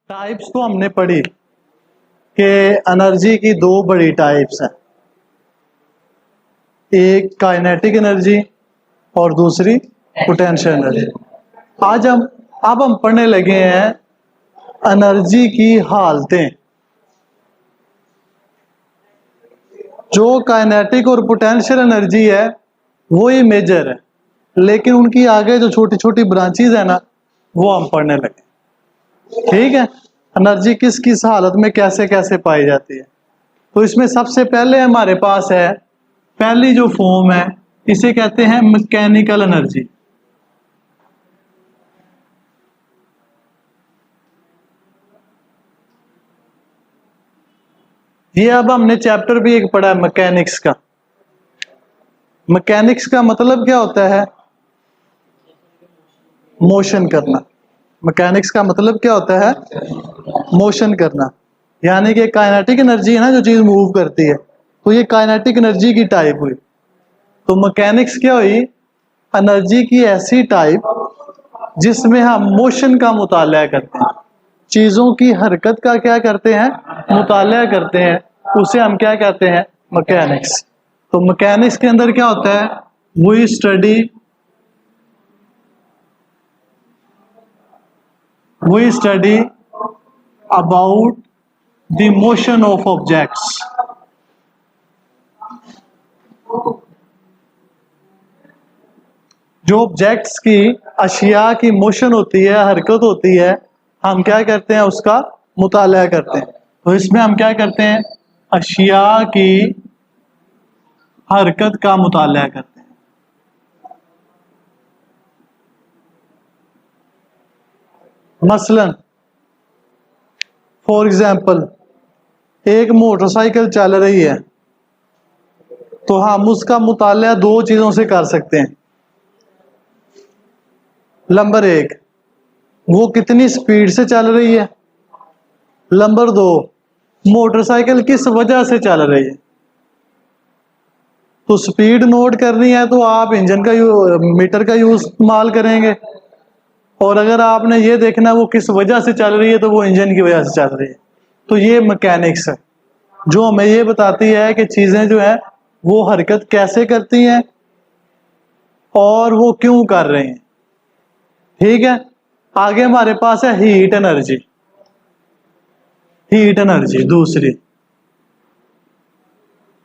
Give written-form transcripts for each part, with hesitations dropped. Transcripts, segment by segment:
Types तो हमने पढ़ी कि एनर्जी की दो बड़ी टाइप्स हैं, एक काइनेटिक एनर्जी और दूसरी पोटेंशियल एनर्जी। अब हम पढ़ने लगे हैं एनर्जी की हालतें। जो काइनेटिक और पोटेंशियल एनर्जी है वो ही मेजर है, लेकिन उनकी आगे जो छोटी छोटी ब्रांचेज है ना, वो हम पढ़ने लगे। ठीक है, एनर्जी किस किस हालत में कैसे कैसे पाई जाती है। तो इसमें सबसे पहले हमारे पास है, पहली जो फॉर्म है इसे कहते हैं मैकेनिकल एनर्जी। ये अब हमने चैप्टर भी एक पढ़ा है मैकेनिक्स का। मैकेनिक्स का मतलब क्या होता है? मोशन करना। मैकेनिक्स का मतलब क्या होता है? मोशन करना। यानी कि काइनेटिक एनर्जी है ना, जो चीज मूव करती है, तो ये काइनेटिक एनर्जी की टाइप हुई। तो मैकेनिक्स क्या हुई? एनर्जी की ऐसी टाइप जिसमें हम मोशन का मुताला करते हैं, चीजों की हरकत का क्या करते हैं? मुताला करते हैं। उसे हम क्या कहते हैं? मैकेनिक्स। तो मैकेनिक्स के अंदर क्या होता है? We study about the motion of objects. जो ऑब्जेक्ट्स की, अशिया की मोशन होती है, हरकत होती है, हम क्या करते हैं? उसका मुताला करते हैं। तो इसमें हम क्या करते हैं? अशिया की हरकत का मुताला करते हैं। मसलन फॉर एग्जाम्पल, एक मोटरसाइकिल चल रही है, तो हम उसका मुताला दो चीजों से कर सकते हैं। नंबर एक, वो कितनी स्पीड से चल रही है। नंबर दो, मोटरसाइकिल किस वजह से चल रही है। तो स्पीड नोट करनी है तो आप इंजन का मीटर का यूज इस्तेमाल करेंगे, और अगर आपने ये देखना है वो किस वजह से चल रही है, तो वो इंजन की वजह से चल रही है। तो ये मैकेनिक्स है, जो हमें ये बताती है कि चीजें जो है वो हरकत कैसे करती हैं और वो क्यों कर रहे हैं। ठीक है, आगे हमारे पास है हीट एनर्जी। हीट एनर्जी दूसरी।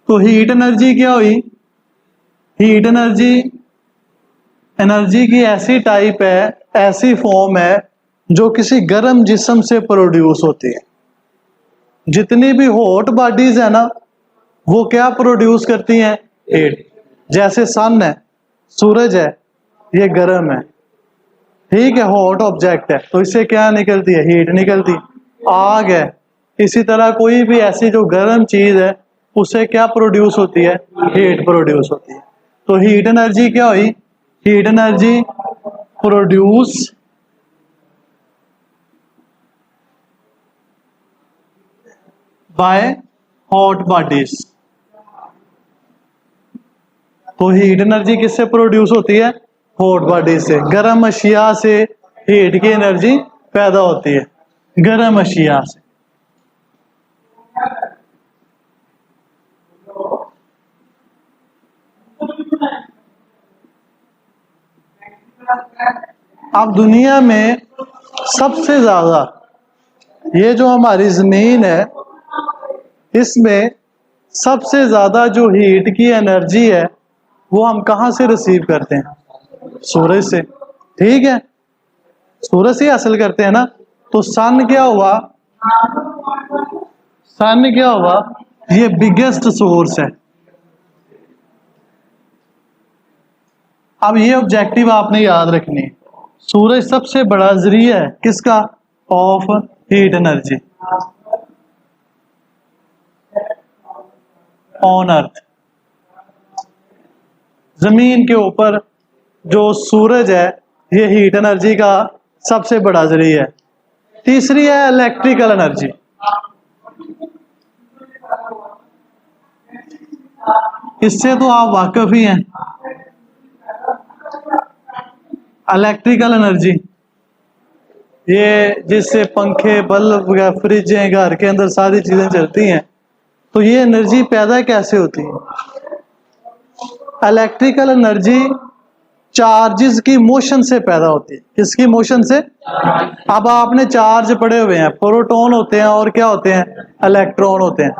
तो हीट एनर्जी क्या हुई? हीट एनर्जी एनर्जी की ऐसी टाइप है, ऐसी फॉर्म है जो किसी गर्म जिस्म से प्रोड्यूस होती है। जितनी भी हॉट बॉडीज है ना, वो क्या प्रोड्यूस करती हैं? हीट। जैसे सन है, सूरज है, ये गर्म है, ठीक है, हॉट ऑब्जेक्ट है, तो इससे क्या निकलती है? हीट निकलती। आग है, इसी तरह कोई भी ऐसी जो गर्म चीज है, उससे क्या प्रोड्यूस होती है? हीट प्रोड्यूस होती है। तो हीट एनर्जी क्या हुई? Heat energy produce by hot bodies. तो हीट एनर्जी किससे प्रोड्यूस होती है? हॉट बॉडी से। गर्म अशिया से हीट की एनर्जी पैदा होती है, गर्म अशिया से। अब दुनिया में सबसे ज्यादा, ये जो हमारी जमीन है, इसमें सबसे ज्यादा जो हीट की एनर्जी है वो हम कहां से रिसीव करते हैं? सूरज से। ठीक है, सूरज से हासिल करते हैं ना। तो सन क्या हुआ? सन क्या हुआ? ये बिगेस्ट सोर्स है। अब ये ऑब्जेक्टिव आपने याद रखनी है। सूरज सबसे बड़ा जरिया है किसका? ऑफ हीट एनर्जी ऑन अर्थ। जमीन के ऊपर जो सूरज है, ये हीट एनर्जी का सबसे बड़ा जरिया है। तीसरी है इलेक्ट्रिकल एनर्जी। इससे तो आप वाकिफ ही हैं। इलेक्ट्रिकल एनर्जी ये जिससे पंखे, बल्ब या फ्रिजें घर के अंदर सारी चीजें चलती हैं, तो ये एनर्जी पैदा कैसे होती है? इलेक्ट्रिकल एनर्जी चार्जेस की मोशन से पैदा होती है। किसकी मोशन से? अब आपने चार्ज पड़े हुए हैं, प्रोटॉन होते हैं और क्या होते हैं? इलेक्ट्रॉन होते हैं।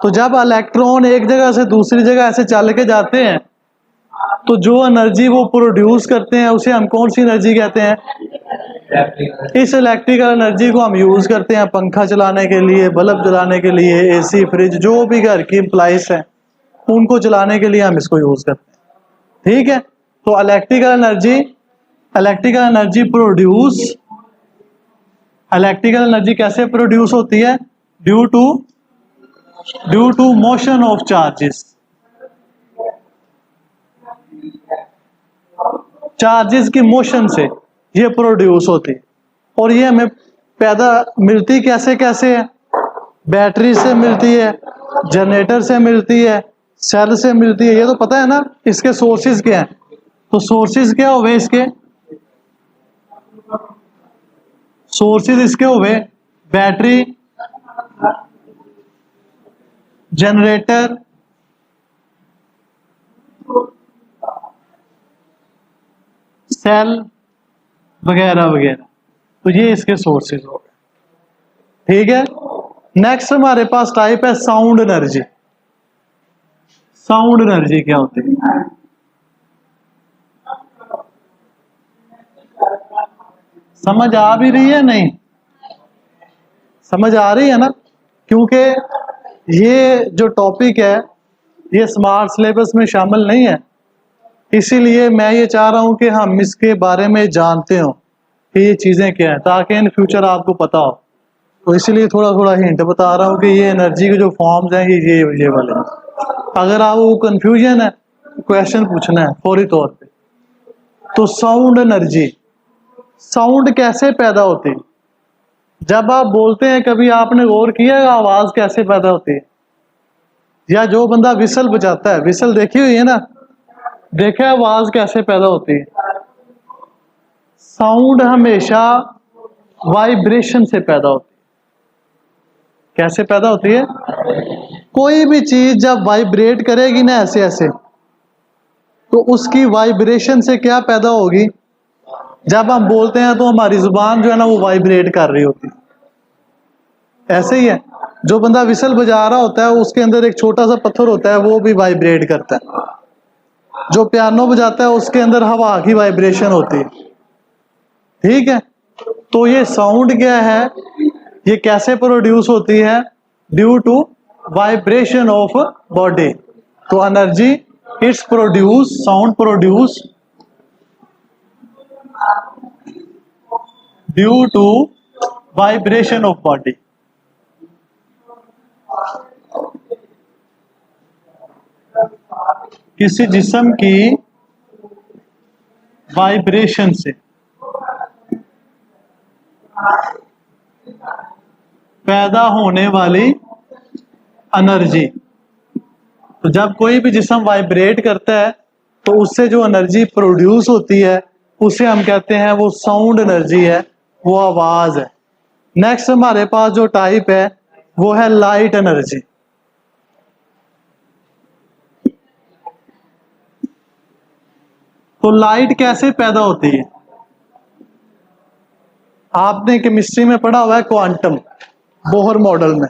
तो जब इलेक्ट्रॉन एक जगह से दूसरी जगह ऐसे चल के जाते हैं, तो जो एनर्जी वो प्रोड्यूस करते हैं उसे हम कौन सी एनर्जी कहते हैं? इस इलेक्ट्रिकल एनर्जी को हम यूज करते हैं पंखा चलाने के लिए, बल्ब जलाने के लिए, एसी, फ्रिज, जो भी घर की अप्लायंस हैं उनको चलाने के लिए हम इसको यूज करते हैं। ठीक है, तो इलेक्ट्रिकल एनर्जी कैसे प्रोड्यूस होती है? Due to motion of charges. Charges की मोशन से ये प्रोड्यूस होती है। और ये हमें पैदा मिलती कैसे कैसे है? बैटरी से मिलती है, जनरेटर से मिलती है, सेल से मिलती है, ये तो पता है ना। इसके सोर्सेज क्या हैं? तो सोर्सेज क्या हुए इसके? सोर्सेज इसके हुए बैटरी, जनरेटर, सेल वगैरह वगैरह। तो ये इसके सोर्सेज हो गए। ठीक है, नेक्स्ट हमारे पास टाइप है साउंड एनर्जी। साउंड एनर्जी क्या होती है? समझ आ भी रही है? नहीं समझ आ रही है ना? क्योंकि ये जो टॉपिक है ये स्मार्ट सिलेबस में शामिल नहीं है, इसीलिए मैं ये चाह रहा हूं कि हम इसके बारे में जानते हो कि ये चीज़ें क्या हैं, ताकि इन फ्यूचर आपको पता हो। तो इसीलिए थोड़ा थोड़ा हिंट बता रहा हूँ कि ये एनर्जी के जो फॉर्म्स हैं ये वाले हैं। अगर आपको कंफ्यूजन है, क्वेश्चन पूछना है फौरी तौर पे। तो साउंड एनर्जी, साउंड कैसे पैदा होती है? जब आप बोलते हैं, कभी आपने गौर किया है आवाज कैसे पैदा होती है? या जो बंदा विसल बजाता है, विसल देखी हुई है ना, देखा है आवाज कैसे पैदा होती है? साउंड हमेशा वाइब्रेशन से पैदा होती है। कैसे पैदा होती है? कोई भी चीज जब वाइब्रेट करेगी ना ऐसे ऐसे, तो उसकी वाइब्रेशन से क्या पैदा होगी? जब हम बोलते हैं तो हमारी जुबान जो है ना वो वाइब्रेट कर रही होती है। ऐसे ही है, जो बंदा विसल बजा रहा होता है उसके अंदर एक छोटा सा पत्थर होता है, वो भी वाइब्रेट करता है। जो पियानो बजाता है उसके अंदर हवा की वाइब्रेशन होती है। ठीक है, तो ये साउंड क्या है? ये कैसे प्रोड्यूस होती है? Due to vibration of body. तो energy it's produce, sound produce due to vibration of body. किसी जिस्म की वाइब्रेशन से पैदा होने वाली एनर्जी। तो जब कोई भी जिस्म वाइब्रेट करता है तो उससे जो एनर्जी प्रोड्यूस होती है उसे हम कहते हैं वो साउंड एनर्जी है, वो आवाज है। नेक्स्ट हमारे पास जो टाइप है वो है लाइट एनर्जी। तो लाइट कैसे पैदा होती है? आपने केमिस्ट्री में पढ़ा हुआ है क्वांटम, बोहर मॉडल में।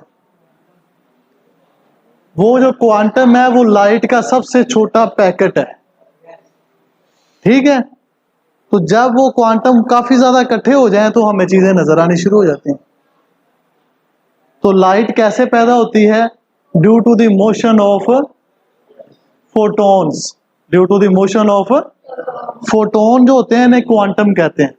वो जो क्वांटम है वो लाइट का सबसे छोटा पैकेट है। ठीक है, तो जब वो क्वांटम काफी ज्यादा इकट्ठे हो जाएं तो हमें चीजें नजर आनी शुरू हो जाती हैं। तो लाइट कैसे पैदा होती है? Due to the motion of photons. Due to the motion of photon जो होते हैं इन्हें क्वांटम कहते हैं।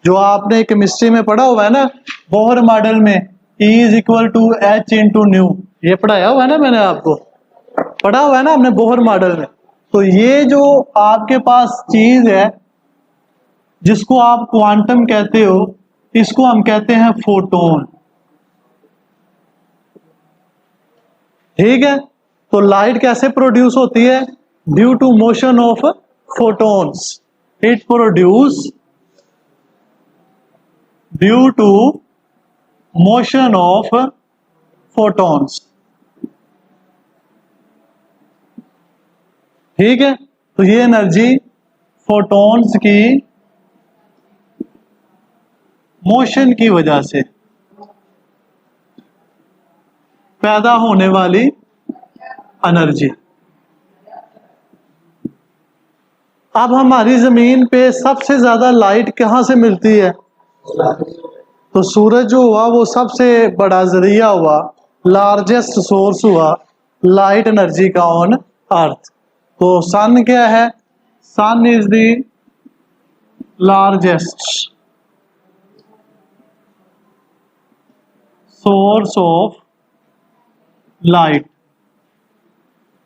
जो आपने केमिस्ट्री में पढ़ा हुआ है ना, बोहर मॉडल में E is equal to H into nu, ये पढ़ाया हुआ है ना, मैंने आपको पढ़ा हुआ है ना हमने बोहर मॉडल में। तो ये जो आपके पास चीज है जिसको आप क्वांटम कहते हो, इसको हम कहते हैं फोटोन। ठीक है, तो लाइट कैसे प्रोड्यूस होती है? Due to motion of photons. It produce due to motion of photons. ठीक है, तो ये एनर्जी फोटॉन्स की मोशन की वजह से पैदा होने वाली एनर्जी। अब हमारी जमीन पे सबसे ज्यादा लाइट कहाँ से मिलती है? तो सूरज जो हुआ वो सबसे बड़ा जरिया हुआ, लार्जेस्ट सोर्स हुआ लाइट एनर्जी का ऑन अर्थ। तो सन क्या है? Sun is the largest source of light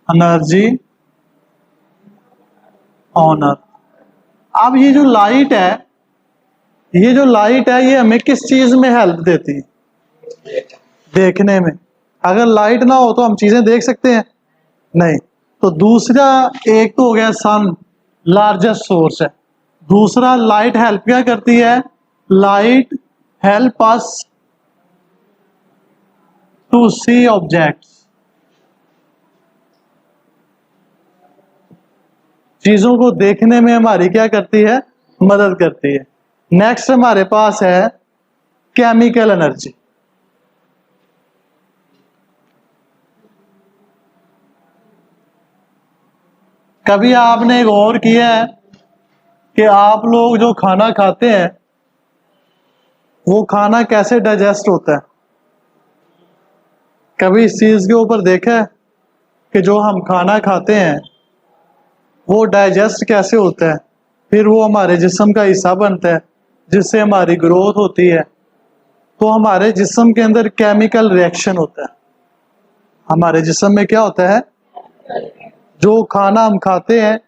energy on earth. अब ये जो लाइट है, ये हमें किस चीज में हेल्प देती है? देखने में। अगर लाइट ना हो तो हम चीजें देख सकते हैं? नहीं। तो दूसरा, एक तो हो गया सन लार्जेस्ट सोर्स है, दूसरा लाइट हेल्प क्या करती है? Light help us to see objects, चीजों को देखने में हमारी क्या करती है? मदद करती है। नेक्स्ट हमारे पास है केमिकल एनर्जी। कभी आपने गौर किया है कि आप लोग जो खाना खाते हैं वो खाना कैसे डाइजेस्ट होता है? कभी इस चीज के ऊपर देखा है कि जो हम खाना खाते हैं वो डाइजेस्ट कैसे होता है, फिर वो हमारे जिस्म का हिस्सा बनता है जिससे हमारी ग्रोथ होती है। तो हमारे जिस्म के अंदर केमिकल रिएक्शन होता है। हमारे जिस्म में क्या होता है? जो खाना हम खाते हैं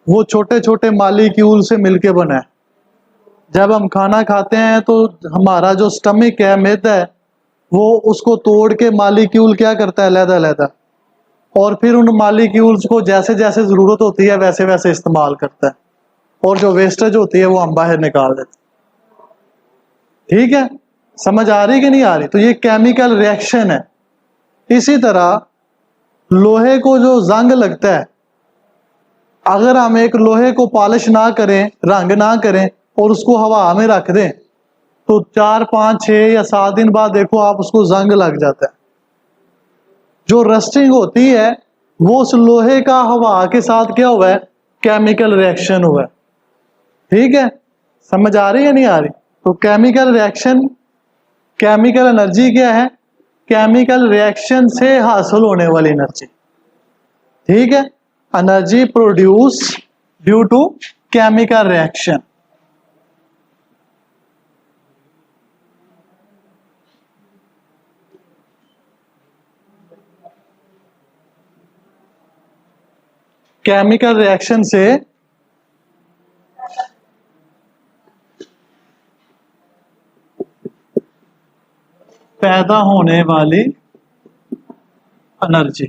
वो छोटे छोटे मालिक्यूल से मिलके बना है। जब हम खाना खाते हैं तो हमारा जो स्टमक है, मैदा है, वो उसको तोड़ के मालिक्यूल क्या करता है? अलग-अलग, और फिर उन मालिक्यूल्स को जैसे जैसे जरूरत होती है वैसे वैसे इस्तेमाल करता है, और जो वेस्टेज होती है वो हम बाहर निकाल देते हैं। ठीक है, समझ आ रही कि नहीं आ रही? तो ये केमिकल रिएक्शन है। इसी तरह लोहे को जो जंग लगता है, अगर हम एक लोहे को पॉलिश ना करें, रंग ना करें और उसको हवा में रख दें तो 4, 5, 6 या 7 दिन बाद देखो आप उसको जंग लग जाता है। जो रस्टिंग होती है वो उस लोहे का हवा के साथ क्या हुआ है? केमिकल रिएक्शन हुआ है। ठीक है, समझ आ रही है नहीं आ रही? तो केमिकल रिएक्शन, केमिकल एनर्जी क्या है? केमिकल रिएक्शन से हासिल होने वाली एनर्जी। ठीक है, energy produce due to chemical reaction. Chemical reaction से पैदा होने वाली एनर्जी।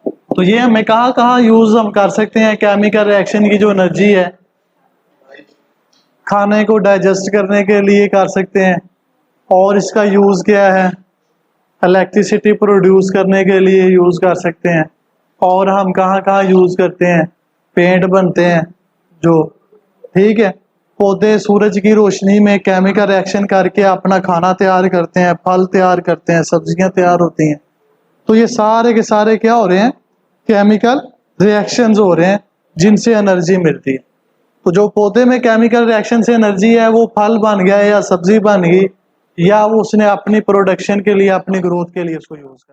तो ये हमें कहाँ कहाँ यूज हम कर सकते हैं? केमिकल रिएक्शन की जो एनर्जी है, खाने को डाइजेस्ट करने के लिए कर सकते हैं, और इसका यूज क्या है? इलेक्ट्रिसिटी प्रोड्यूस करने के लिए यूज कर सकते हैं। और हम कहाँ कहाँ यूज करते हैं? पेंट बनते हैं जो, ठीक है, पौधे सूरज की रोशनी में केमिकल रिएक्शन करके अपना खाना तैयार करते हैं, फल तैयार करते हैं, सब्जियां तैयार होती हैं। तो ये सारे के सारे क्या हो रहे हैं? केमिकल रिएक्शंस हो रहे हैं जिनसे एनर्जी मिलती है। तो जो पौधे में केमिकल रिएक्शन से एनर्जी है वो फल बन गया या सब्जी बन गई, या उसने अपनी प्रोडक्शन के लिए, अपनी ग्रोथ के लिए उसको यूज किया।